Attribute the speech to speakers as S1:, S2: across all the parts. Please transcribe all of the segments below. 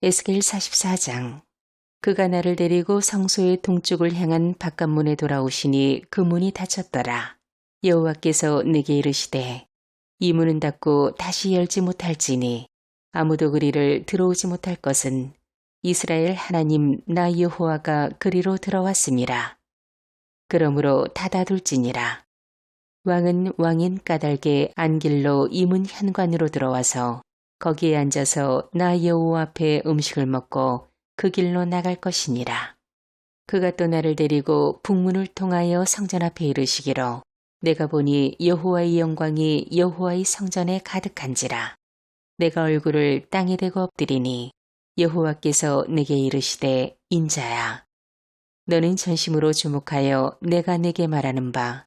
S1: 에스겔 44장. 그가 나를 데리고 성소의 동쪽을 향한 바깥문에 돌아오시니 그 문이 닫혔더라. 여호와께서 내게 이르시되 이 문은 닫고 다시 열지 못할지니 아무도 그리를 들어오지 못할 것은 이스라엘 하나님 나 여호와가 그리로 들어왔음이라. 그러므로 닫아둘지니라. 왕은 왕인 까닭의 안길로 이 문 현관으로 들어와서 거기에 앉아서 나 여호와 앞에 음식을 먹고 그 길로 나갈 것이니라. 그가 또 나를 데리고 북문을 통하여 성전 앞에 이르시기로 내가 보니 여호와의 영광이 여호와의 성전에 가득한지라. 내가 얼굴을 땅에 대고 엎드리니 여호와께서 내게 이르시되 인자야. 너는 전심으로 주목하여 내가 내게 말하는 바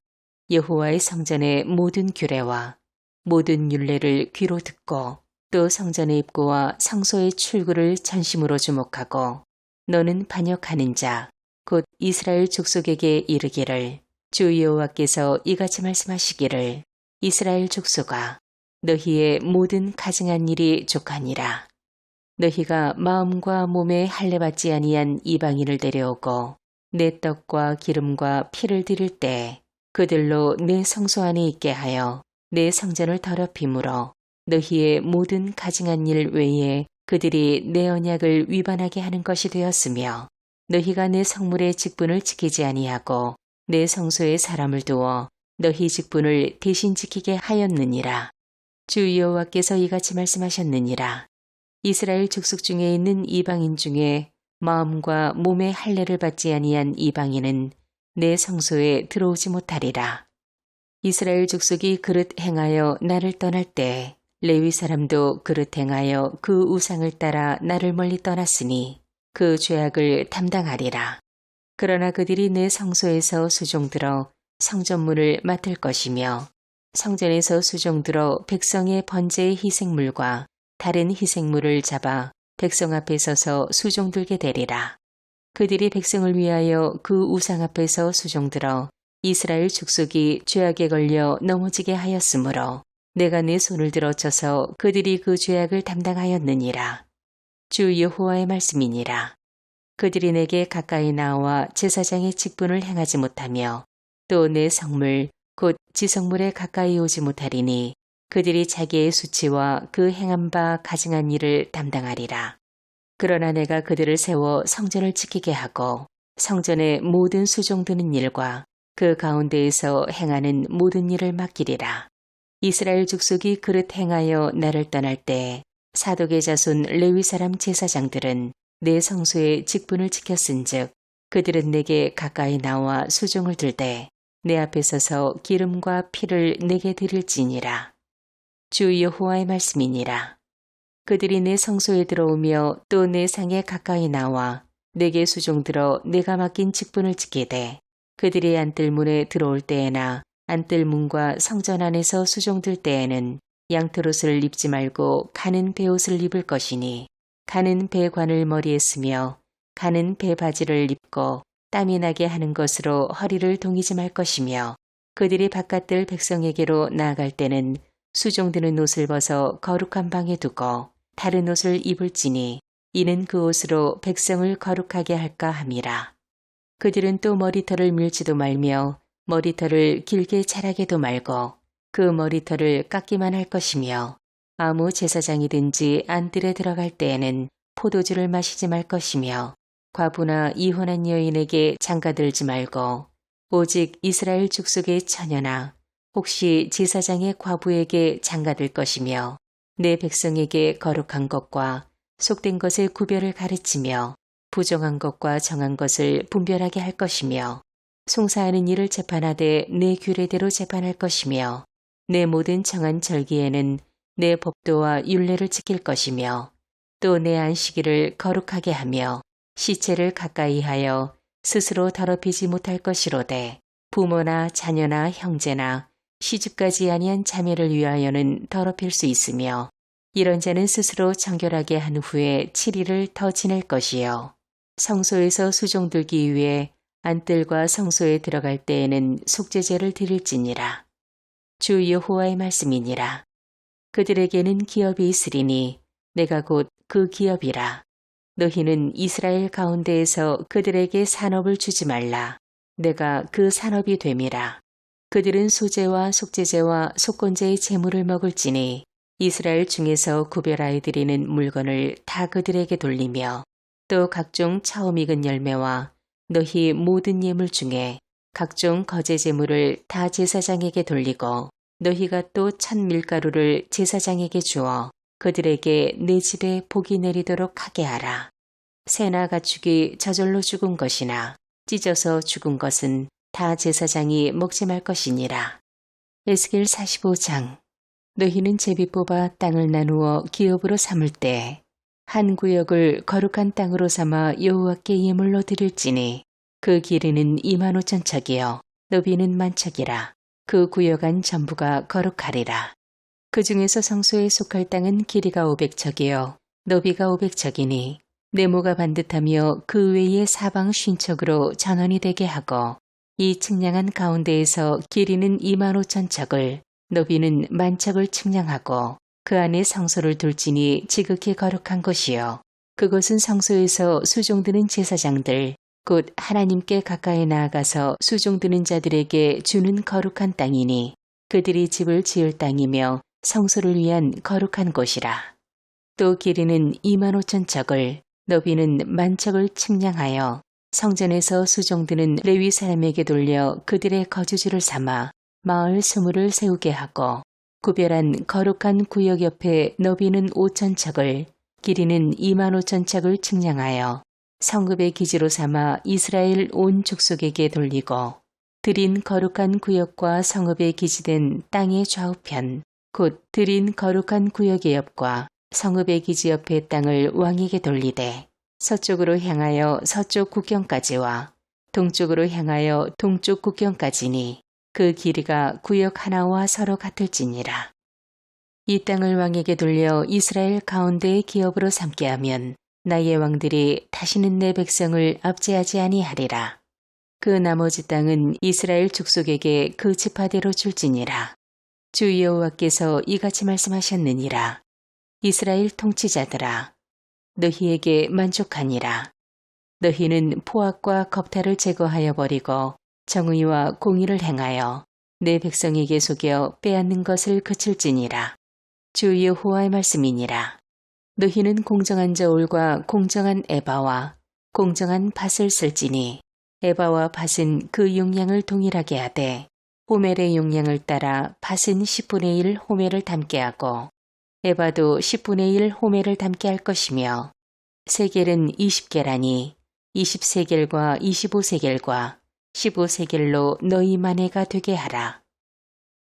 S1: 여호와의 성전의 모든 규례와 모든 율례를 귀로 듣고 또 성전의 입구와 성소의 출구를 전심으로 주목하고 너는 반역하는 자 곧 이스라엘 족속에게 이르기를 주 여호와께서 이같이 말씀하시기를 이스라엘 족속아 너희의 모든 가증한 일이 족하니라. 너희가 마음과 몸에 할례받지 아니한 이방인을 데려오고 내 떡과 기름과 피를 드릴 때 그들로 내 성소 안에 있게 하여 내 성전을 더럽힘으로 너희의 모든 가증한 일 외에 그들이 내 언약을 위반하게 하는 것이 되었으며 너희가 내 성물의 직분을 지키지 아니하고 내 성소에 사람을 두어 너희 직분을 대신 지키게 하였느니라. 주 여호와께서 이같이 말씀하셨느니라. 이스라엘 족속 중에 있는 이방인 중에 마음과 몸의 할례를 받지 아니한 이방인은 내 성소에 들어오지 못하리라. 이스라엘 족속이 그릇 행하여 나를 떠날 때 레위 사람도 그릇 행하여 그 우상을 따라 나를 멀리 떠났으니 그 죄악을 담당하리라. 그러나 그들이 내 성소에서 수종들어 성전문을 맡을 것이며 성전에서 수종들어 백성의 번제의 희생물과 다른 희생물을 잡아 백성 앞에 서서 수종들게 되리라. 그들이 백성을 위하여 그 우상 앞에서 수종들어 이스라엘 족속이 죄악에 걸려 넘어지게 하였으므로 내가 내 손을 들어 쳐서 그들이 그 죄악을 담당하였느니라. 주 여호와의 말씀이니라. 그들이 내게 가까이 나와 제사장의 직분을 행하지 못하며 또 내 성물 곧 지성물에 가까이 오지 못하리니 그들이 자기의 수치와 그 행한 바 가증한 일을 담당하리라. 그러나 내가 그들을 세워 성전을 지키게 하고 성전의 모든 수종드는 일과 그 가운데에서 행하는 모든 일을 맡기리라. 이스라엘 족속이 그릇 행하여 나를 떠날 때 사독의 자손 레위 사람 제사장들은 내 성소의 직분을 지켰은즉 그들은 내게 가까이 나와 수종을 들되 내 앞에 서서 기름과 피를 내게 드릴지니라. 주 여호와의 말씀이니라. 그들이 내 성소에 들어오며 또 내 상에 가까이 나와 내게 수종들어 내가 맡긴 직분을 지키되 그들이 안뜰문에 들어올 때에나 안뜰문과 성전 안에서 수종들 때에는 양털옷을 입지 말고 가는 베옷을 입을 것이니 가는 베관을 머리에 쓰며 가는 베바지를 입고 땀이 나게 하는 것으로 허리를 동이지 말 것이며 그들이 바깥들 백성에게로 나아갈 때는 수종드는 옷을 벗어 거룩한 방에 두고 다른 옷을 입을지니 이는 그 옷으로 백성을 거룩하게 할까 함이라. 그들은 또 머리털을 밀지도 말며 머리털을 길게 자라게도 말고 그 머리털을 깎기만 할 것이며 아무 제사장이든지 안뜰에 들어갈 때에는 포도주를 마시지 말 것이며 과부나 이혼한 여인에게 장가들지 말고 오직 이스라엘 족속의 처녀나 혹시 제사장의 과부에게 장가들 것이며 내 백성에게 거룩한 것과 속된 것의 구별을 가르치며 부정한 것과 정한 것을 분별하게 할 것이며 송사하는 일을 재판하되 내 규례대로 재판할 것이며 내 모든 정한 절기에는 내 법도와 율례를 지킬 것이며 또 내 안식일을 거룩하게 하며 시체를 가까이 하여 스스로 더럽히지 못할 것이로되 부모나 자녀나 형제나 시집가지 아니한 자매를 위하여는 더럽힐 수 있으며 이런 자는 스스로 정결하게 한 후에 7일을 더 지낼 것이요. 성소에서 수종들기 위해 안뜰과 성소에 들어갈 때에는 속죄제를 드릴지니라. 주 여호와의 말씀이니라. 그들에게는 기업이 있으리니 내가 곧 그 기업이라. 너희는 이스라엘 가운데에서 그들에게 산업을 주지 말라. 내가 그 산업이 됨이라. 그들은 소제와 속제제와 속건제의 제물을 먹을지니 이스라엘 중에서 구별하여 드리는 물건을 다 그들에게 돌리며 또 각종 처음 익은 열매와 너희 모든 예물 중에 각종 거제 제물을 다 제사장에게 돌리고 너희가 또 천 밀가루를 제사장에게 주어 그들에게 내 집에 복이 내리도록 하게 하라. 새나 가축이 저절로 죽은 것이나 찢어서 죽은 것은 다 제사장이 먹지 말 것이니라. 에스겔 45장. 너희는 제비 뽑아 땅을 나누어 기업으로 삼을 때 한 구역을 거룩한 땅으로 삼아 여호와께 예물로 드릴지니 그 길이는 25,000척이요 너비는 10,000척이라. 그 구역 안 전부가 거룩하리라. 그 중에서 성소에 속할 땅은 길이가 500척이요 너비가 500척이니 네모가 반듯하며 그 외에 사방 50척으로 전원이 되게 하고 이 측량한 가운데에서 길이는 25,000척을 너비는 10,000척을 측량하고 그 안에 성소를 둘지니 지극히 거룩한 곳이요 그것은 성소에서 수종드는 제사장들 곧 하나님께 가까이 나아가서 수종드는 자들에게 주는 거룩한 땅이니 그들이 집을 지을 땅이며 성소를 위한 거룩한 곳이라. 또 길이는 25,000척을 너비는 10,000척을 측량하여 성전에서 수종드는 레위 사람에게 돌려 그들의 거주지를 삼아 마을 수물을 세우게 하고 구별한 거룩한 구역 옆에 너비는 5,000척을 길이는 25,000척을 측량하여 성읍의 기지로 삼아 이스라엘 온 족속에게 돌리고 드린 거룩한 구역과 성읍에 기지된 땅의 좌우편 곧 드린 거룩한 구역의 옆과 성읍의 기지 옆의 땅을 왕에게 돌리되 서쪽으로 향하여 서쪽 국경까지와 동쪽으로 향하여 동쪽 국경까지니 그 길이가 구역 하나와 서로 같을지니라. 이 땅을 왕에게 돌려 이스라엘 가운데의 기업으로 삼게 하면 나의 왕들이 다시는 내 백성을 압제하지 아니하리라. 그 나머지 땅은 이스라엘 족속에게 그 지파대로 줄지니라. 주 여호와께서 이같이 말씀하셨느니라. 이스라엘 통치자들아, 너희에게 만족하니라. 너희는 포악과 겁탈을 제거하여 버리고 정의와 공의를 행하여 내 백성에게 속여 빼앗는 것을 그칠지니라. 주 여호와의 말씀이니라. 너희는 공정한 저울과 공정한 에바와 공정한 밭을 쓸지니 에바와 밭은 그 용량을 동일하게 하되 호멜의 용량을 따라 밭은 10분의 1 호멜을 담게 하고 에바도 10분의 1 호멜을 담게 할 것이며 세겔은 20개라니 20세겔과 25세겔과 15세겔로 너희 만회가 되게 하라.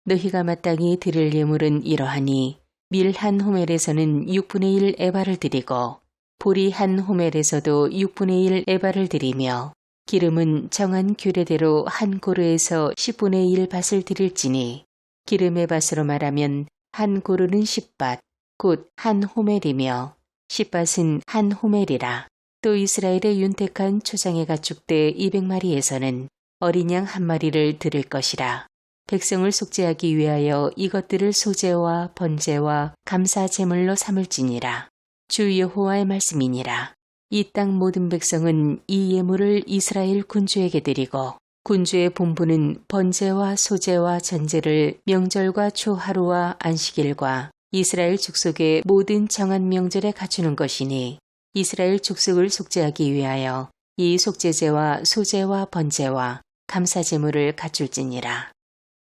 S1: 너희가 마땅히 드릴 예물은 이러하니 밀 한 호멜에서는 6분의 1 에바를 드리고 보리 한 호멜에서도 6분의 1 에바를 드리며 기름은 정한 규례대로 한 고르에서 10분의 1 밭을 드릴지니 기름의 밭으로 말하면 한 고르는 10밭 곧 한 호멜이며 10밭은 한 호멜이라. 또 이스라엘의 윤택한 초장의 가축대 200마리에서는 어린 양 한 마리를 드릴 것이라. 백성을 속죄하기 위하여 이것들을 소제와 번제와 감사 제물로 삼을지니라. 주 여호와의 말씀이니라. 이 땅 모든 백성은 이 예물을 이스라엘 군주에게 드리고 군주의 본부는 번제와 소제와 전제를 명절과 초하루와 안식일과 이스라엘 족속의 모든 정한 명절에 갖추는 것이니 이스라엘 족속을 속죄하기 위하여 이 속죄제와 소제와 번제와 감사 제물을 갖출지니라.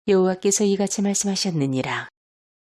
S1: 여호와께서 이같이 말씀하셨느니라.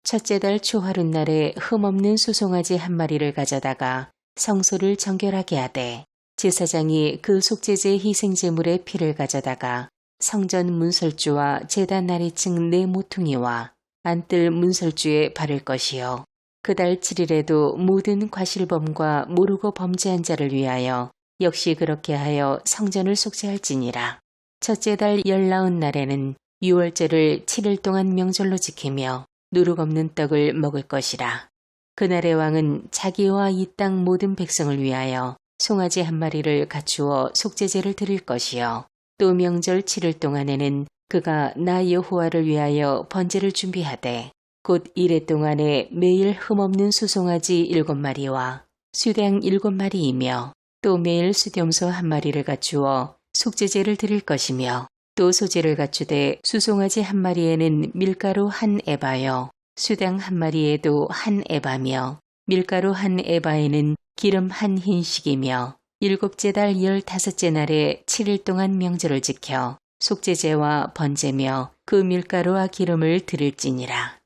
S1: 첫째 달 초하룻날에 흠없는 수송아지 한 마리를 가져다가 성소를 정결하게 하되 제사장이 그 속죄제 희생제물의 피를 가져다가 성전 문설주와 제단 아래층 네 모퉁이와 안뜰 문설주에 바를 것이요. 그달 7일에도 모든 과실범과 모르고 범죄한 자를 위하여 역시 그렇게 하여 성전을 속죄할지니라. 첫째 달 19날에는 유월절을 7일 동안 명절로 지키며 누룩 없는 떡을 먹을 것이라. 그날의 왕은 자기와 이 땅 모든 백성을 위하여 송아지 한 마리를 갖추어 속죄제를 드릴 것이요. 또 명절 7일 동안에는 그가 나 여호와를 위하여 번제를 준비하되 곧 이래 동안에 매일 흠없는 수송아지 7마리와 수량 7마리이며 또 매일 수렴소 1마리를 갖추어 속죄제를 드릴 것이며 또 소제를 갖추되 수송아지 1마리에는 밀가루 1에바요 수당 1마리에도 1에바며 밀가루 1에바에는 기름 1흰식이며 7째 달 15째 날에 7일 동안 명절을 지켜 속죄제와 번제며 그 밀가루와 기름을 드릴지니라.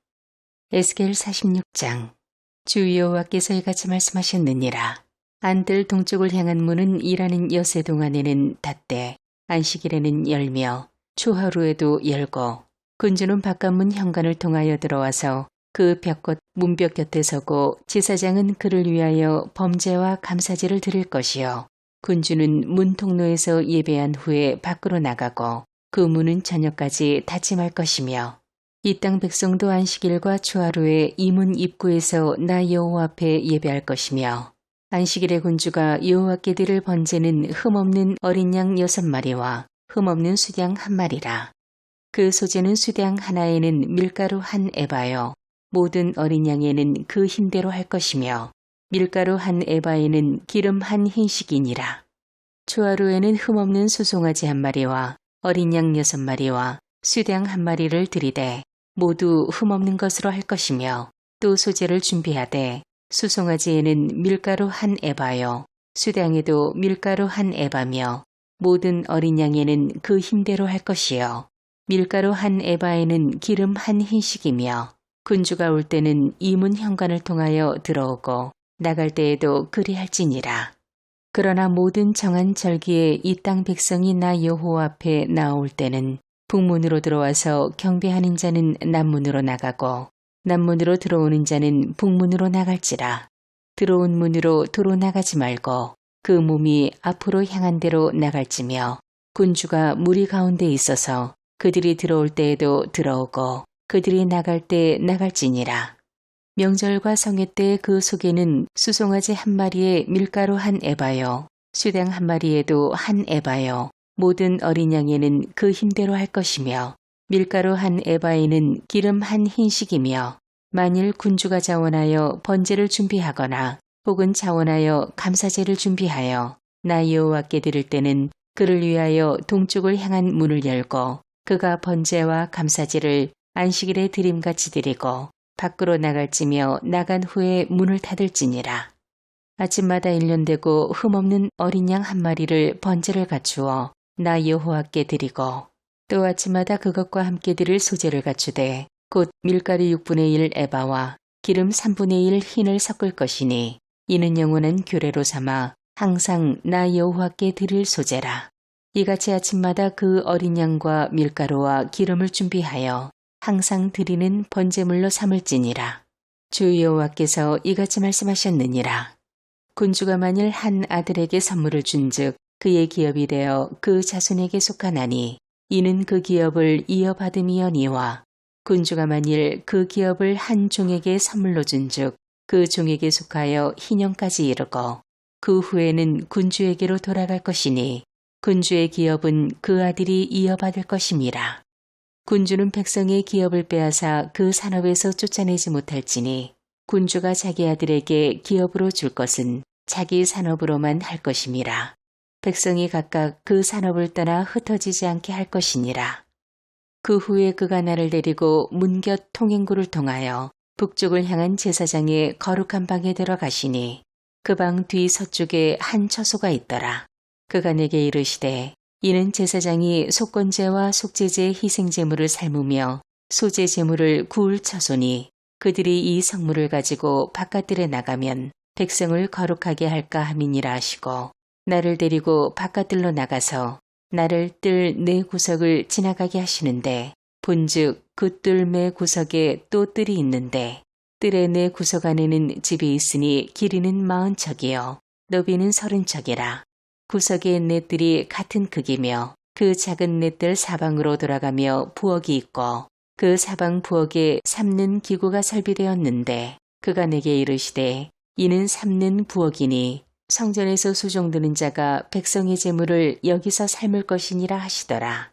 S1: 에스겔 46장. 주 여호와께서 이같이 말씀하셨느니라. 안뜰 동쪽을 향한 문은 일하는 여세 동안에는 닫되 안식일에는 열며 초하루에도 열고 군주는 바깥문 현관을 통하여 들어와서 그 벽곧 문벽 곁에 서고 제사장은 그를 위하여 범죄와 감사제를 드릴 것이요 군주는 문 통로에서 예배한 후에 밖으로 나가고 그 문은 저녁까지 닫지 말 것이며 이 땅 백성도 안식일과 초하루에 이 문 입구에서 나 여호와 앞에 예배할 것이며 안식일의 군주가 여호와께 드릴 번제는 흠없는 어린 양 6마리와 흠없는 수양 1마리라. 그 소제는 수양 하나에는 밀가루 1에바요 모든 어린 양에는 그 힘대로 할 것이며 밀가루 1에바에는 기름 1흰식이니라. 초하루에는 흠없는 수송아지 1마리와 어린 양 6마리와 수양 1마리를 드리되 모두 흠없는 것으로 할 것이며 또 소제를 준비하되 수송아지에는 밀가루 1에바요 수량에도 밀가루 1에바며 모든 어린 양에는 그 힘대로 할 것이요 밀가루 1에바에는 기름 1흰식이며 군주가 올 때는 이 문 현관을 통하여 들어오고 나갈 때에도 그리할지니라. 그러나 모든 정한 절기에 이 땅 백성이 나 여호와 앞에 나올 때는 북문으로 들어와서 경배하는 자는 남문으로 나가고 남문으로 들어오는 자는 북문으로 나갈지라. 들어온 문으로 도로 나가지 말고 그 몸이 앞으로 향한 대로 나갈지며 군주가 무리 가운데 있어서 그들이 들어올 때에도 들어오고 그들이 나갈 때 나갈지니라. 명절과 성회 때 그 속에는 수송아지 1마리에 밀가루 1에바요 수당 1마리에도 1에바요 모든 어린 양에는 그 힘대로 할 것이며 밀가루 1에바에는 기름 1흰식이며 만일 군주가 자원하여 번제를 준비하거나 혹은 자원하여 감사제를 준비하여 나 여호와께 드릴 때는 그를 위하여 동쪽을 향한 문을 열고 그가 번제와 감사제를 안식일에 드림같이 드리고 밖으로 나갈지며 나간 후에 문을 닫을지니라. 아침마다 일련되고 흠없는 어린 양 1마리를 번제를 갖추어 나 여호와께 드리고 또 아침마다 그것과 함께 드릴 소제를 갖추되 곧 밀가루 6분의 1 에바와 기름 3분의 1 흰을 섞을 것이니 이는 영원한 규례로 삼아 항상 나 여호와께 드릴 소제라. 이같이 아침마다 그 어린 양과 밀가루와 기름을 준비하여 항상 드리는 번제물로 삼을지니라. 주 여호와께서 이같이 말씀하셨느니라. 군주가 만일 한 아들에게 선물을 준즉 그의 기업이 되어 그 자손에게 속하나니 이는 그 기업을 이어받음이여니와 군주가 만일 그 기업을 한 종에게 선물로 준즉 그 종에게 속하여 희년까지 이르고 그 후에는 군주에게로 돌아갈 것이니 군주의 기업은 그 아들이 이어받을 것임이라. 군주는 백성의 기업을 빼앗아 그 산업에서 쫓아내지 못할지니 군주가 자기 아들에게 기업으로 줄 것은 자기 산업으로만 할 것임이라. 백성이 각각 그 산업을 떠나 흩어지지 않게 할 것이니라. 그 후에 그가 나를 데리고 문곁 통행구를 통하여 북쪽을 향한 제사장의 거룩한 방에 들어가시니 그 방 뒤 서쪽에 한 처소가 있더라. 그가 내게 이르시되 이는 제사장이 속건제와 속죄제 희생제물을 삶으며 소제제물을 구울 처소니 그들이 이 성물을 가지고 바깥들에 나가면 백성을 거룩하게 할까 함이니라 하시고 나를 데리고 바깥들로 나가서 나를 뜰 네 구석을 지나가게 하시는데 본즉 그 뜰 매 구석에 또 뜰이 있는데 뜰의 네 구석 안에는 집이 있으니 길이는 40척이요 너비는 30척이라. 구석의 네 뜰이 같은 크기며 그 작은 네 뜰 사방으로 돌아가며 부엌이 있고 그 사방 부엌에 삶는 기구가 설비되었는데 그가 내게 이르시되 이는 삶는 부엌이니 성전에서 수종드는 자가 백성의 재물을 여기서 삶을 것이니라 하시더라.